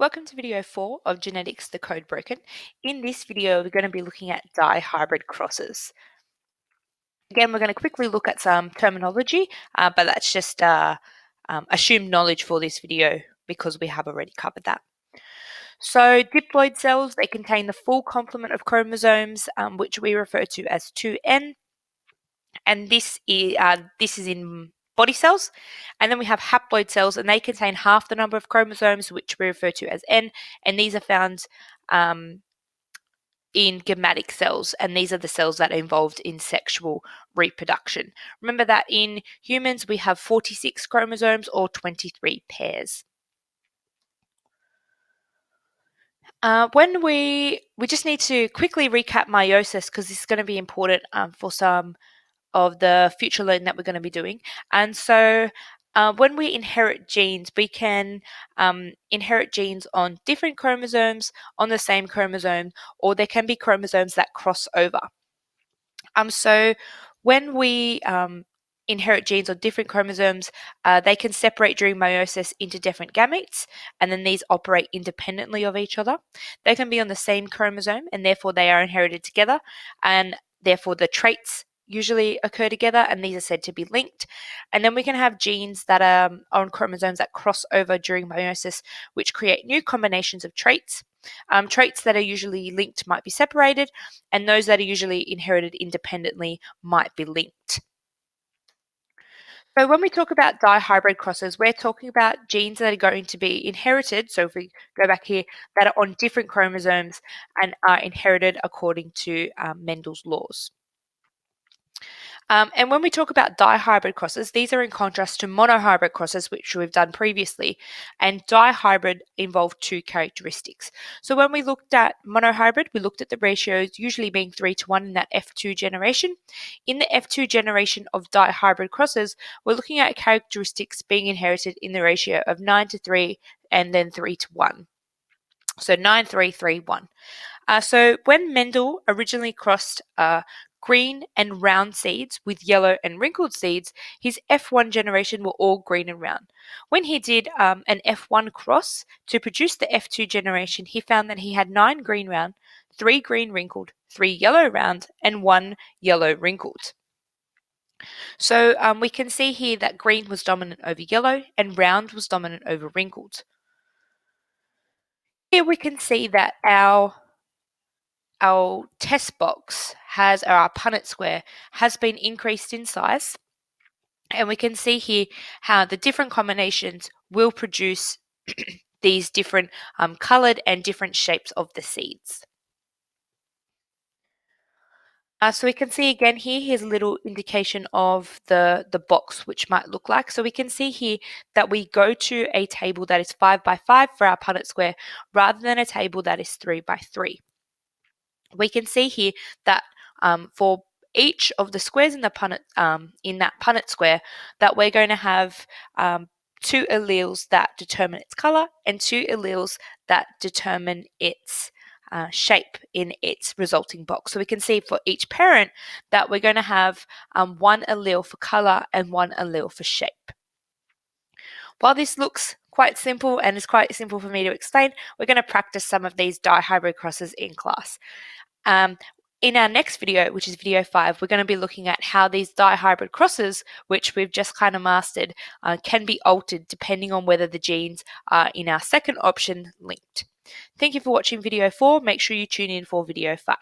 Welcome to video 4 of Genetics, the Code Broken. In this video, we're going to be looking at dihybrid crosses. Again, we're going to quickly look at some terminology, but that's just assumed knowledge for this video because we have already covered that. So diploid cells, they contain the full complement of chromosomes, which we refer to as 2N, and this is in body cells. And then we have haploid cells, and they contain half the number of chromosomes, which we refer to as N, and these are found in gametic cells, and these are the cells that are involved in sexual reproduction. Remember that in humans we have 46 chromosomes or 23 pairs. When we just need to quickly recap meiosis because this is going to be important for some of the future learning that we're going to be doing. And so when we inherit genes, we can inherit genes on different chromosomes, on the same chromosome, or there can be chromosomes that cross over. So when we inherit genes on different chromosomes, they can separate during meiosis into different gametes, and then these operate independently of each other. They can be on the same chromosome, and therefore they are inherited together, and therefore the traits usually occur together, and these are said to be linked. And then we can have genes that are on chromosomes that cross over during meiosis, which create new combinations of traits. Traits that are usually linked might be separated, and those that are usually inherited independently might be linked. So when we talk about dihybrid crosses, we're talking about genes that are going to be inherited. So if we go back here, that are on different chromosomes and are inherited according to Mendel's laws. And when we talk about dihybrid crosses, these are in contrast to monohybrid crosses, which we've done previously. And dihybrid involve two characteristics. So when we looked at monohybrid, we looked at the ratios usually being 3:1 in that F2 generation. In the F2 generation of dihybrid crosses, we're looking at characteristics being inherited in the ratio of 9:3 and then 3:1. So 9:3:3:1. So when Mendel originally crossed green and round seeds with yellow and wrinkled seeds, his F1 generation were all green and round. When he did an F1 cross to produce the F2 generation, he found that he had 9 green round, 3 green wrinkled, 3 yellow round, and 1 yellow wrinkled. So we can see here that green was dominant over yellow and round was dominant over wrinkled. Here we can see that our test box has, or our Punnett square, has been increased in size. And we can see here how the different combinations will produce these different coloured and different shapes of the seeds. So we can see again here, here's a little indication of the box, which might look like. So we can see here that we go to a table that is 5 by 5 for our Punnett square rather than a table that is 3 by 3. We can see here that for each of the squares in the Punnett, in that Punnett square, that we're going to have 2 alleles that determine its color and 2 alleles that determine its shape in its resulting box. So we can see for each parent that we're going to have 1 allele for color and 1 allele for shape. While this looks quite simple and is quite simple for me to explain, we're going to practice some of these dihybrid crosses in class. In our next video, which is video 5, we're going to be looking at how these dihybrid crosses, which we've just kind of mastered, can be altered depending on whether the genes are in our second option linked. Thank you for watching video 4. Make sure you tune in for video 5.